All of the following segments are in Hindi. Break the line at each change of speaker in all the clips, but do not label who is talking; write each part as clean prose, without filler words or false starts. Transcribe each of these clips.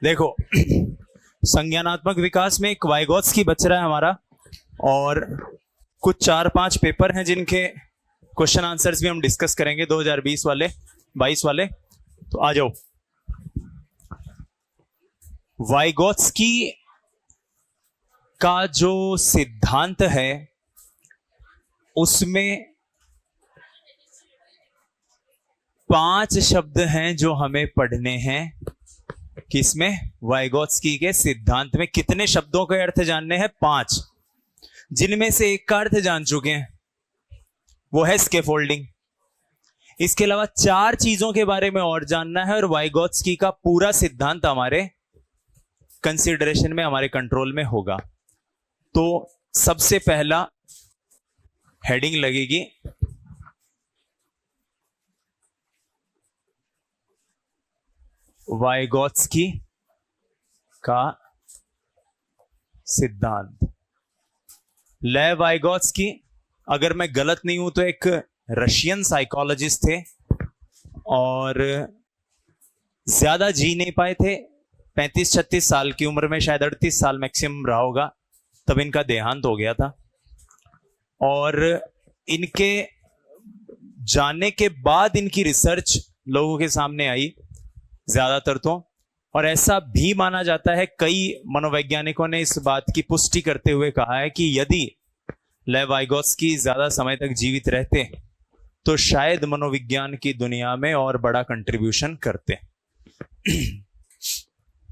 देखो, संज्ञानात्मक विकास में एक वाइगोत्स्की बच रहा है हमारा, और कुछ 4-5 पेपर हैं जिनके क्वेश्चन आंसर्स भी हम डिस्कस करेंगे 2020 वाले 22 वाले। तो आ जाओ। वाइगोत्स्की का जो सिद्धांत है उसमें 5 शब्द हैं जो हमें पढ़ने हैं। किसमें? वाइगोत्स्की के सिद्धांत में। कितने शब्दों के अर्थ जानने हैं? 5, जिनमें से एक का अर्थ जान चुके हैं, वो है स्कैफोल्डिंग। इसके अलावा 4 चीजों के बारे में और जानना है, और वाइगोत्स्की का पूरा सिद्धांत हमारे कंसिडरेशन में, हमारे कंट्रोल में होगा। तो सबसे पहला हेडिंग लगेगी वाइगोत्स्की का सिद्धांत। लेव वाइगोत्स्की, अगर मैं गलत नहीं हूं तो एक रशियन साइकोलॉजिस्ट थे, और ज्यादा जी नहीं पाए थे। 35-36 साल की उम्र में, शायद 38 साल मैक्सिमम रहा होगा, तब इनका देहांत हो गया था। और इनके जाने के बाद इनकी रिसर्च लोगों के सामने आई ज्यादातर तो, और ऐसा भी माना जाता है, कई मनोवैज्ञानिकों ने इस बात की पुष्टि करते हुए कहा है कि यदि लेव वाइगोत्स्की ज्यादा समय तक जीवित रहते तो शायद मनोविज्ञान की दुनिया में और बड़ा कंट्रीब्यूशन करते।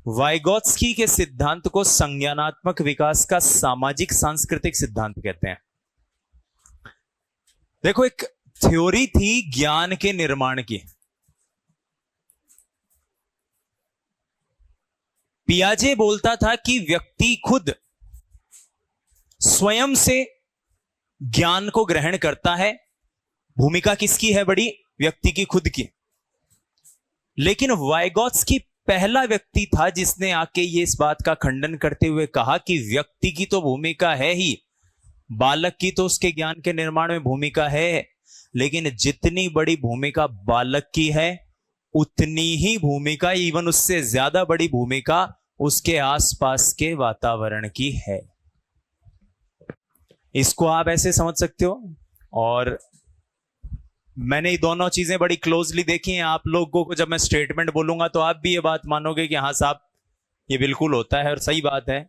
वाइगोत्स्की के सिद्धांत को संज्ञानात्मक विकास का सामाजिक सांस्कृतिक सिद्धांत कहते हैं। देखो, एक थ्योरी थी ज्ञान के निर्माण की। पियाजे बोलता था कि व्यक्ति खुद स्वयं से ज्ञान को ग्रहण करता है। भूमिका किसकी है बड़ी? व्यक्ति की खुद की। लेकिन वाइगोत्स्की पहला व्यक्ति था जिसने आके ये इस बात का खंडन करते हुए कहा कि व्यक्ति की तो भूमिका है ही, बालक की तो उसके ज्ञान के निर्माण में भूमिका है, लेकिन जितनी बड़ी भूमिका बालक की है उतनी ही भूमिका, इवन उससे ज्यादा बड़ी भूमिका उसके आसपास के वातावरण की है। इसको आप ऐसे समझ सकते हो। और मैंने ये दोनों चीजें बड़ी क्लोजली देखी हैं। आप लोगों को जब मैं स्टेटमेंट बोलूंगा तो आप भी ये बात मानोगे कि हाँ साहब, ये बिल्कुल होता है और सही बात है।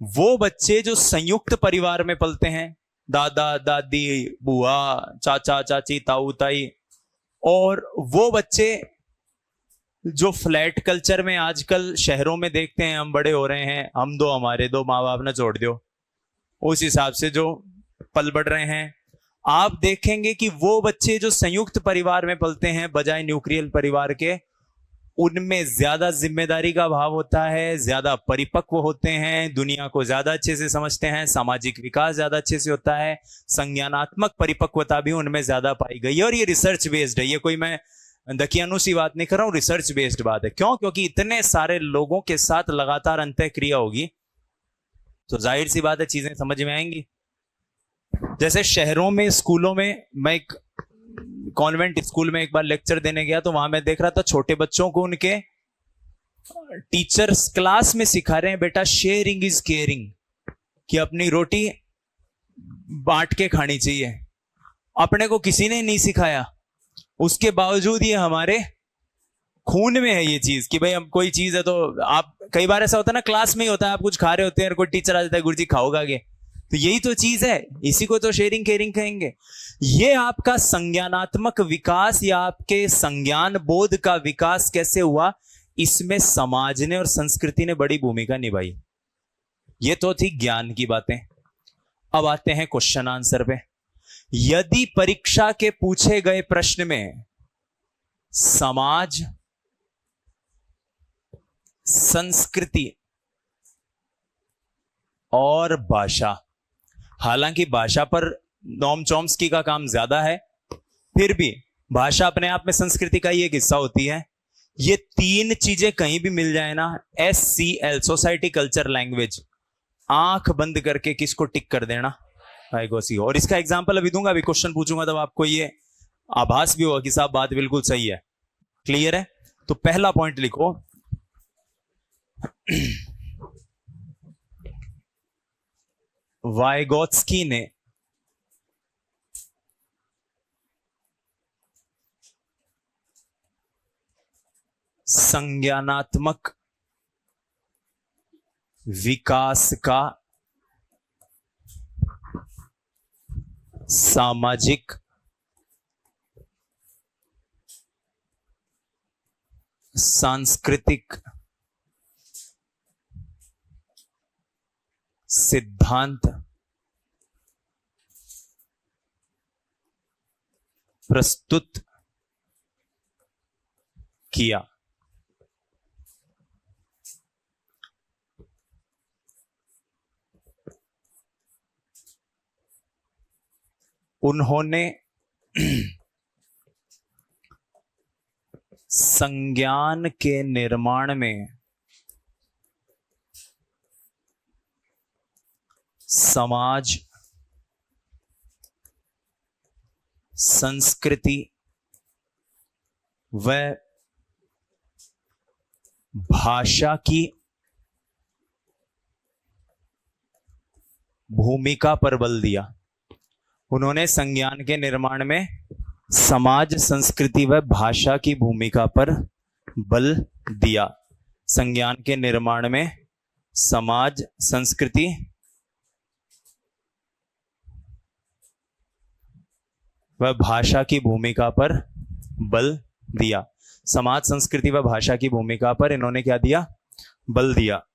वो बच्चे जो संयुक्त परिवार में पलते हैं, दादा दादी, बुआ, चाचा चाची, ताऊ ताई, और वो बच्चे जो फ्लैट कल्चर में आजकल शहरों में देखते हैं, हम बड़े हो रहे हैं, हम दो हमारे दो, माँ बाप ने छोड़ दो, उस हिसाब से जो पल बढ़ रहे हैं, आप देखेंगे कि वो बच्चे जो संयुक्त परिवार में पलते हैं बजाय न्यूक्लियर परिवार के, उनमें ज्यादा जिम्मेदारी का भाव होता है, ज्यादा परिपक्व होते हैं, दुनिया को ज्यादा अच्छे से समझते हैं, सामाजिक विकास ज्यादा अच्छे से होता है, संज्ञानात्मक परिपक्वता भी उनमें ज्यादा पाई गई है। और ये रिसर्च बेस्ड है, ये कोई मैं दकियानुसी बात नहीं कर रहा हूं, रिसर्च बेस्ड बात है। क्यों? क्योंकि इतने सारे लोगों के साथ लगातार अंतःक्रिया होगी तो जाहिर सी बात है चीजें समझ में आएंगी। जैसे शहरों में स्कूलों में, मैं एक कॉन्वेंट स्कूल में एक बार लेक्चर देने गया तो वहां मैं देख रहा था छोटे बच्चों को उनके टीचर्स क्लास में सिखा रहे हैं, बेटा शेयरिंग इज केयरिंग, कि अपनी रोटी बांट के खानी चाहिए। अपने को किसी ने नहीं सिखाया, उसके बावजूद ये हमारे खून में है ये चीज कि भाई हम कोई चीज है तो आप, कई बार ऐसा होता है ना, क्लास में ही होता है, आप कुछ खा रहे होते हैं और कोई टीचर आ जाता है, गुरुजी खाओगा आगे, तो यही तो चीज है, इसी को तो शेयरिंग केयरिंग कहेंगे। ये आपका संज्ञानात्मक विकास या आपके संज्ञान बोध का विकास कैसे हुआ, इसमें समाज ने और संस्कृति ने बड़ी भूमिका निभाई। ये तो थी ज्ञान की बातें। अब आते हैं क्वेश्चन आंसर पे। यदि परीक्षा के पूछे गए प्रश्न में समाज, संस्कृति और भाषा, हालांकि भाषा पर नोम चॉम्स्की का काम ज्यादा है, फिर भी भाषा अपने आप में संस्कृति का ही एक हिस्सा होती है। ये 3 चीजें कहीं भी मिल जाए ना, SCL, सोसाइटी कल्चर लैंग्वेज, आंख बंद करके किसको टिक कर देना, वाइगोत्स्की। और इसका एग्जांपल अभी दूंगा, अभी क्वेश्चन पूछूंगा तब आपको ये आभास भी होगा कि साहब बात बिल्कुल सही है। क्लियर है? तो पहला पॉइंट लिखो, वाइगोत्स्की ने संज्ञानात्मक विकास का सामाजिक, सांस्कृतिक सिद्धांत प्रस्तुत किया। उन्होंने संज्ञान के निर्माण में समाज, संस्कृति व भाषा की भूमिका पर बल दिया। उन्होंने संज्ञान के निर्माण में समाज, संस्कृति व भाषा की भूमिका पर बल दिया। संज्ञान के निर्माण में समाज, संस्कृति व भाषा की भूमिका पर बल दिया। समाज, संस्कृति व भाषा की भूमिका पर इन्होंने क्या दिया? बल दिया।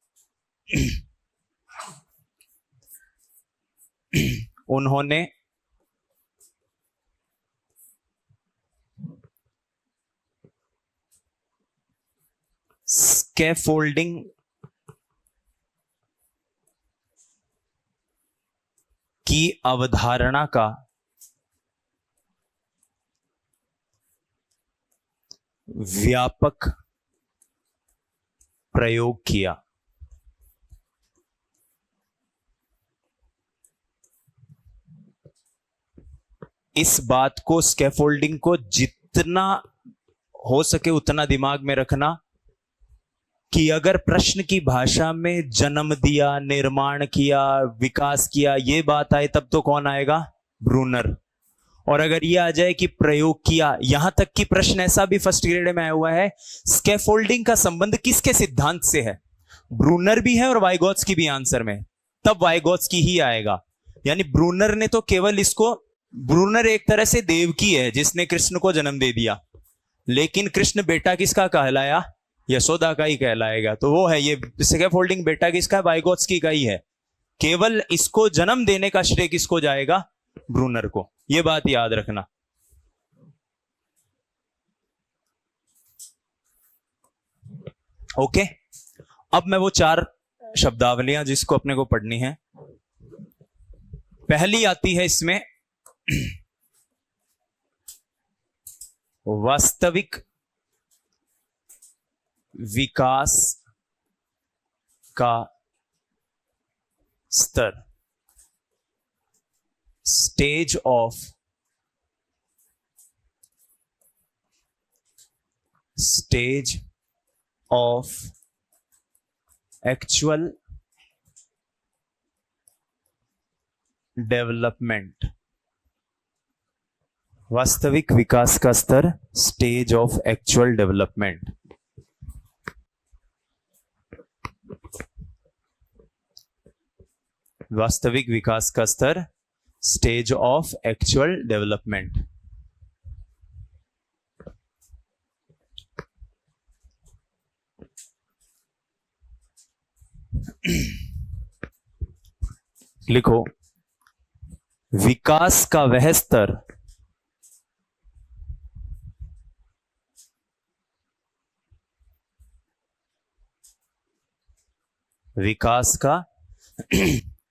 उन्होंने स्कैफोल्डिंग की अवधारणा का व्यापक प्रयोग किया। इस बात को, स्कैफोल्डिंग को जितना हो सके उतना दिमाग में रखना कि अगर प्रश्न की भाषा में जन्म दिया, निर्माण किया, विकास किया, ये बात आए तब तो कौन आएगा? ब्रूनर। और अगर ये आ जाए कि प्रयोग किया, यहां तक कि प्रश्न ऐसा भी फर्स्ट ग्रेड में आया हुआ है, स्कैफोल्डिंग का संबंध किसके सिद्धांत से है? ब्रूनर भी है और वाइगोत्स्की भी आंसर में, तब वाइगोत्स्की ही आएगा। यानी ब्रूनर ने तो केवल इसको, ब्रूनर एक तरह से देवकी है जिसने कृष्ण को जन्म दे दिया, लेकिन कृष्ण बेटा किसका कहलाया? यशोदा का ही कहलाएगा। तो वो है ये स्कैफोल्डिंग, बेटा किसका है? वाइगोत्स्की का ही है। केवल इसको जन्म देने का श्रेय किसको जाएगा? ब्रूनर को। ये बात याद रखना। ओके, अब मैं वो 4 शब्दावलियां जिसको अपने को पढ़नी है, पहली आती है इसमें वास्तविक विकास का स्तर, स्टेज ऑफ एक्चुअल डेवलपमेंट। वास्तविक विकास का स्तर, स्टेज ऑफ एक्चुअल डेवलपमेंट। वास्तविक विकास का स्तर, स्टेज ऑफ एक्चुअल डेवलपमेंट। लिखो, विकास का वह स्तर विकास का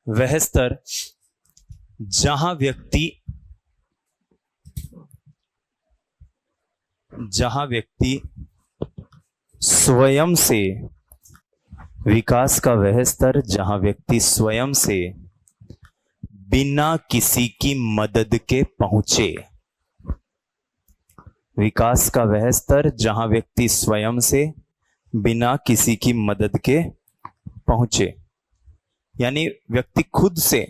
वह स्तर जहां व्यक्ति स्वयं से, विकास का वह स्तर जहां व्यक्ति स्वयं से बिना किसी की मदद के पहुंचे। विकास का वह स्तर जहां व्यक्ति स्वयं से बिना किसी की मदद के पहुंचे, यानी व्यक्ति खुद से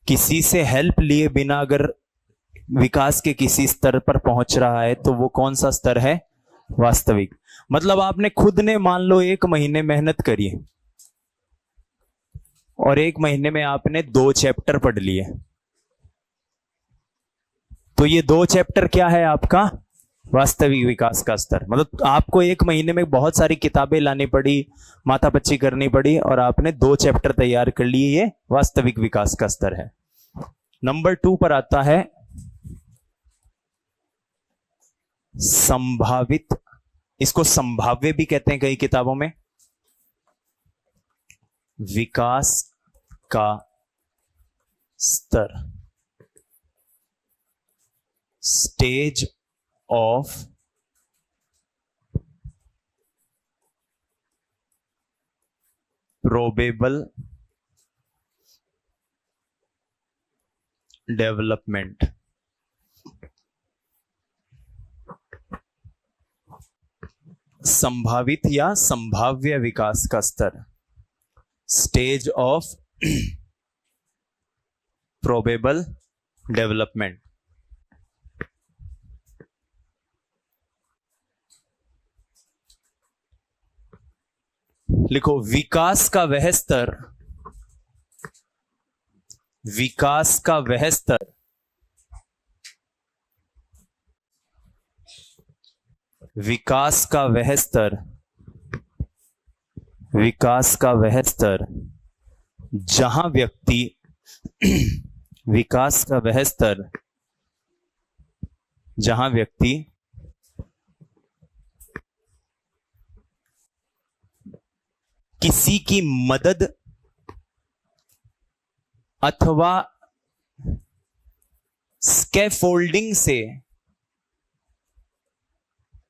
किसी से हेल्प लिए बिना अगर विकास के किसी स्तर पर पहुंच रहा है तो वो कौन सा स्तर है? वास्तविक। मतलब आपने खुद ने मान लो 1 महीने मेहनत करी और 1 महीने में आपने 2 चैप्टर पढ़ लिए, तो ये 2 चैप्टर क्या है आपका? वास्तविक विकास का स्तर। मतलब आपको 1 महीने में बहुत सारी किताबें लानी पड़ी, माथापच्ची करनी पड़ी और आपने 2 चैप्टर तैयार कर लिए, ये वास्तविक विकास का स्तर है। नंबर 2 पर आता है संभावित, इसको संभाव्य भी कहते हैं कई किताबों में, विकास का स्तर, स्टेज ऑफ प्रोबेबल डेवलपमेंट। संभावित या संभाव्य विकास का स्तर, स्टेज ऑफ प्रोबेबल डेवलपमेंट। लिखो विकास का वह स्तर, विकास का वह स्तर विकास का वह स्तर, विकास का वह स्तर जहां व्यक्ति विकास का वह स्तर जहां व्यक्ति किसी की मदद अथवा स्कैफोल्डिंग से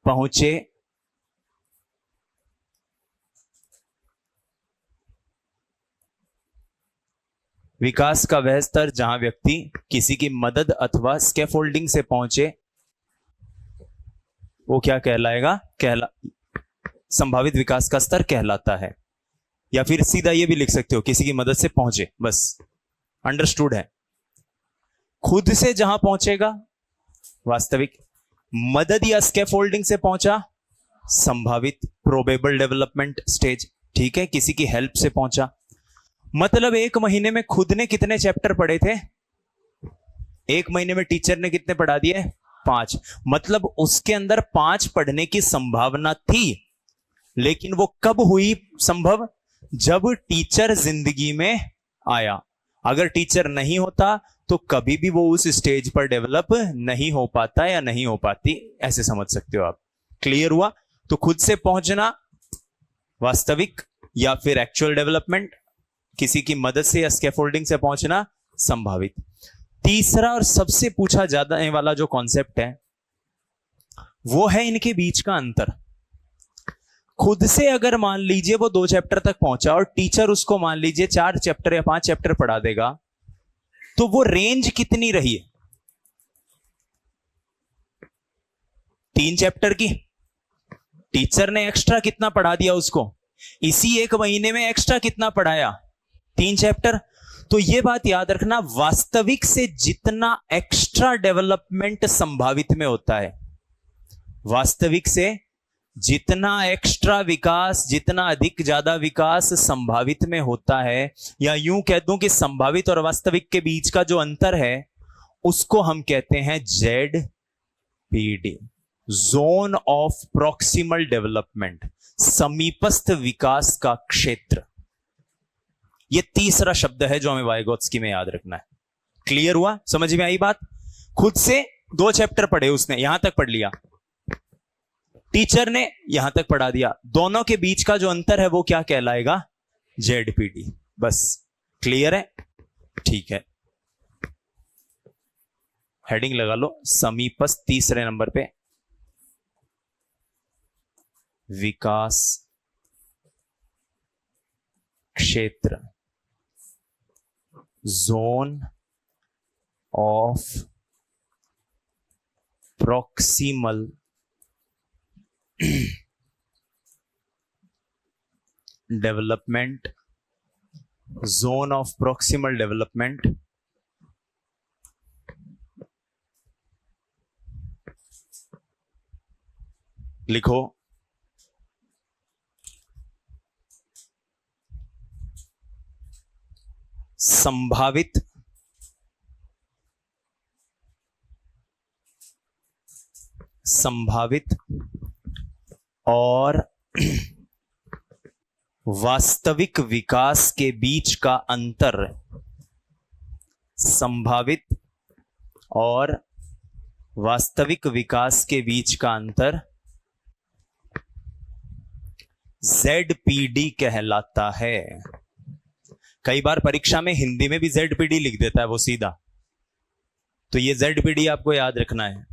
पहुंचे, विकास का वह स्तर जहां व्यक्ति किसी की मदद अथवा स्कैफोल्डिंग से पहुंचे, वो क्या कहलाएगा? संभावित विकास का स्तर कहलाता है। या फिर सीधा ये भी लिख सकते हो, किसी की मदद से पहुंचे, बस अंडरस्टूड है। खुद से जहां पहुंचेगा वास्तविक, मदद या स्कैफोल्डिंग से पहुंचा संभावित प्रोबेबल डेवलपमेंट स्टेज, ठीक है, किसी की हेल्प से पहुंचा। मतलब 1 महीने में खुद ने कितने चैप्टर पढ़े थे? 1 महीने में टीचर ने कितने पढ़ा दिए? 5। मतलब उसके अंदर 5 पढ़ने की संभावना थी, लेकिन वो कब हुई संभव? जब टीचर जिंदगी में आया। अगर टीचर नहीं होता तो कभी भी वो उस स्टेज पर डेवलप नहीं हो पाता या नहीं हो पाती, ऐसे समझ सकते हो आप। क्लियर हुआ? तो खुद से पहुंचना वास्तविक या फिर एक्चुअल डेवलपमेंट, किसी की मदद से या स्कैफोल्डिंग से पहुंचना संभावित। तीसरा और सबसे पूछा जाने वाला जो कॉन्सेप्ट है वो है इनके बीच का अंतर। खुद से अगर मान लीजिए वो 2 चैप्टर तक पहुंचा और टीचर उसको मान लीजिए 4 चैप्टर या 5 चैप्टर पढ़ा देगा, तो वो रेंज कितनी रही है? 3 चैप्टर की। टीचर ने एक्स्ट्रा कितना पढ़ा दिया उसको? इसी 1 महीने में एक्स्ट्रा कितना पढ़ाया? 3 चैप्टर। तो ये बात याद रखना, वास्तविक से जितना एक्स्ट्रा डेवलपमेंट संभावित में होता है, वास्तविक से जितना एक्स्ट्रा विकास, जितना अधिक ज्यादा विकास संभावित में होता है, या यूं कह दूं कि संभावित और वास्तविक के बीच का जो अंतर है उसको हम कहते हैं ZPD, zone of proximal development, समीपस्थ विकास का क्षेत्र। ये तीसरा शब्द है जो हमें वाइगोत्स्की में याद रखना है। क्लियर हुआ? समझ में आई बात? खुद से 2 चैप्टर पढ़े उसने, यहां तक पढ़ लिया, टीचर ने यहां तक पढ़ा दिया, दोनों के बीच का जो अंतर है वो क्या कहलाएगा? ZPD। बस क्लियर है? ठीक है, हेडिंग लगा लो समीपस्थ, तीसरे नंबर पे विकास क्षेत्र, zone of proximal development zone of proximal development, लिखो संभावित और वास्तविक विकास के बीच का अंतर, संभावित और वास्तविक विकास के बीच का अंतर ZPD कहलाता है। कई बार परीक्षा में हिंदी में भी ZPD लिख देता है वो सीधा, तो ये ZPD आपको याद रखना है।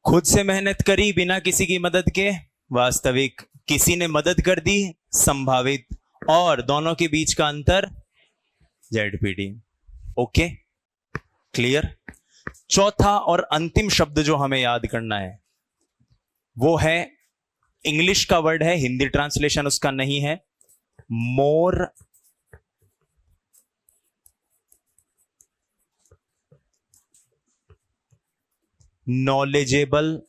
खुद से मेहनत करी बिना किसी की मदद के वास्तविक, किसी ने मदद कर दी संभावित, और दोनों के बीच का अंतर ZPD। Okay, clear. चौथा और अंतिम शब्द जो हमें याद करना है वो है, इंग्लिश का वर्ड है, हिंदी ट्रांसलेशन उसका नहीं है, मोर knowledgeable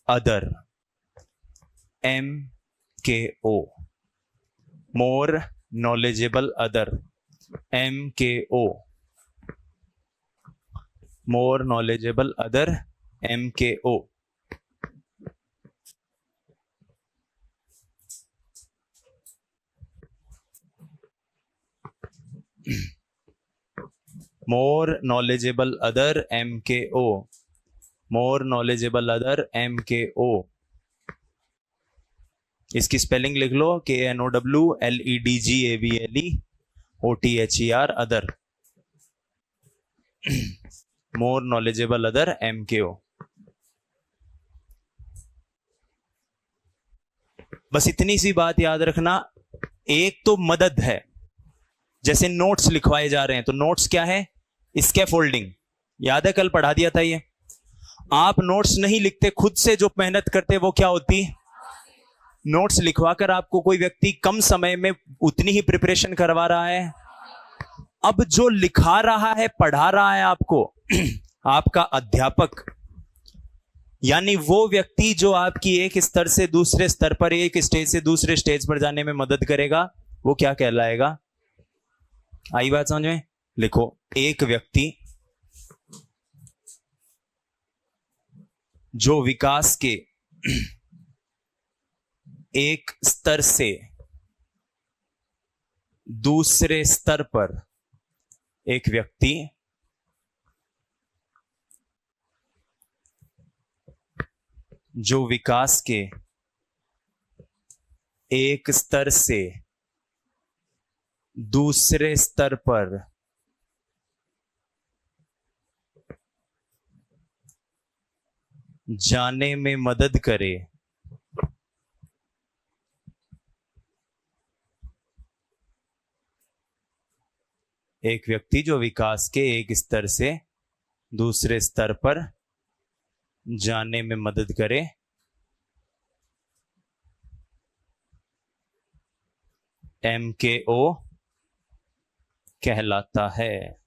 other, MKO, more knowledgeable other, MKO, more knowledgeable other, MKO। more knowledgeable other, MKO, more knowledgeable other, MKO। इसकी स्पेलिंग लिख लो, KNOWLEDGABLEOTHER, other, more knowledgeable other, MKO। बस इतनी सी बात याद रखना, एक तो मदद है, जैसे नोट्स लिखवाए जा रहे हैं तो नोट्स क्या है, स्कैफोल्डिंग, याद है कल पढ़ा दिया था ये। आप नोट्स नहीं लिखते, खुद से जो मेहनत करते वो क्या होती, नोट्स लिखवाकर आपको कोई व्यक्ति कम समय में उतनी ही प्रिपरेशन करवा रहा है। अब जो लिखा रहा है, पढ़ा रहा है आपको आपका अध्यापक, यानी वो व्यक्ति जो आपकी एक स्तर से दूसरे स्तर पर, एक स्टेज से दूसरे स्टेज पर जाने में मदद करेगा, वो क्या कहलाएगा। आई बात समझ में। लिखो, एक व्यक्ति जो विकास के एक स्तर से दूसरे स्तर पर, एक व्यक्ति जो विकास के एक स्तर से दूसरे स्तर पर जाने में मदद करे, एक व्यक्ति जो विकास के एक स्तर से दूसरे स्तर पर जाने में मदद करे, MKO कहलाता है।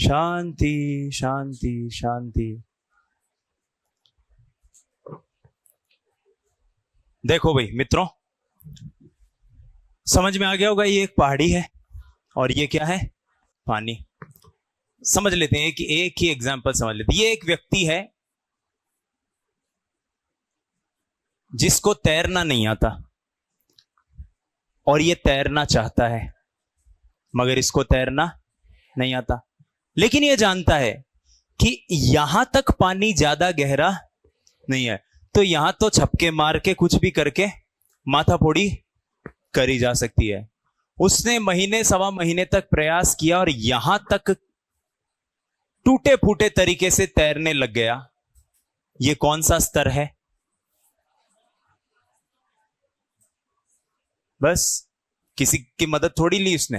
शांति शांति शांति। देखो भाई मित्रों, समझ में आ गया होगा, ये एक पहाड़ी है और ये क्या है, पानी। समझ लेते हैं कि एक ही एग्जांपल समझ लेते हैं। ये एक व्यक्ति है जिसको तैरना नहीं आता और ये तैरना चाहता है, मगर इसको तैरना नहीं आता, लेकिन ये जानता है कि यहां तक पानी ज्यादा गहरा नहीं है, तो यहां तो छपके मार के कुछ भी करके माथा फोड़ी करी जा सकती है। उसने महीने सवा महीने तक प्रयास किया और यहां तक टूटे फूटे तरीके से तैरने लग गया। ये कौन सा स्तर है? बस किसी की मदद थोड़ी ली उसने।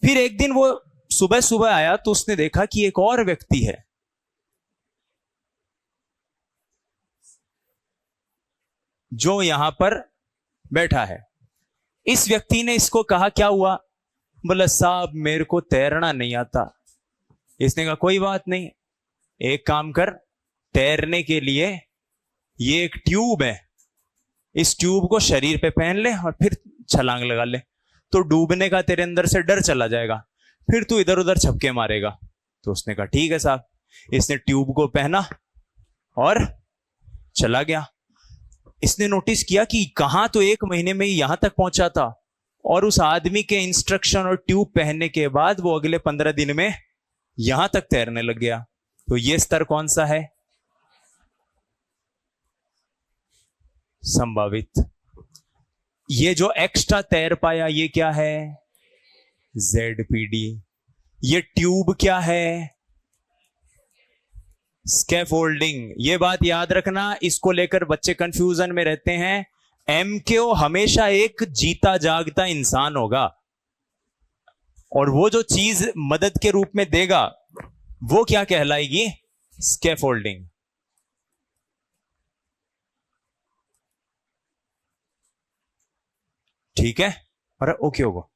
फिर एक दिन वो सुबह सुबह आया तो उसने देखा कि एक और व्यक्ति है जो यहां पर बैठा है। इस व्यक्ति ने इसको कहा, क्या हुआ? बोला, साहब मेरे को तैरना नहीं आता। इसने कहा, कोई बात नहीं, एक काम कर, तैरने के लिए ये एक ट्यूब है, इस ट्यूब को शरीर पे पहन ले और फिर छलांग लगा ले, तो डूबने का तेरे अंदर से डर चला जाएगा, फिर तू इधर उधर छपके मारेगा। तो उसने कहा, ठीक है साहब। इसने ट्यूब को पहना और चला गया। इसने नोटिस किया कि कहां तो एक महीने में यहां तक पहुंचा था, और उस आदमी के इंस्ट्रक्शन और ट्यूब पहनने के बाद वो अगले 15 दिन में यहां तक तैरने लग गया। तो ये स्तर कौन सा है? संभावित। ये जो एक्स्ट्रा तैर पाया, ये क्या है? ZPD। ये ट्यूब क्या है? स्कैफोल्डिंग। ये बात याद रखना, इसको लेकर बच्चे कंफ्यूजन में रहते हैं। MKO हमेशा एक जीता जागता इंसान होगा, और वो जो चीज मदद के रूप में देगा वो क्या कहलाएगी? स्कैफोल्डिंग। ठीक है? अरे ओके होगा।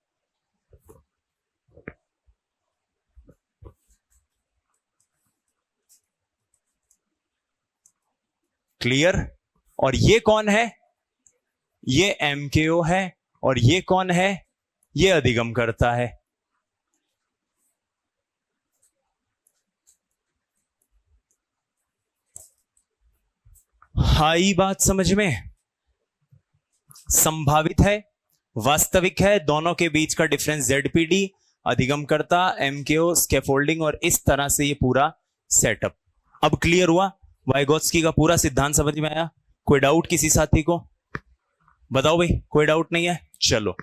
क्लियर? और ये कौन है? ये MKO है। और ये कौन है? ये अधिगम करता है। आई बात समझ में? संभावित है, वास्तविक है, दोनों के बीच का डिफरेंस ZPD, अधिगम करता, MKO, स्कैफोल्डिंग, और इस तरह से ये पूरा सेटअप। अब क्लियर हुआ? वाइगोत्स्की का पूरा सिद्धांत समझ में आया? कोई डाउट किसी साथी को? बताओ भाई, कोई डाउट नहीं है? चलो।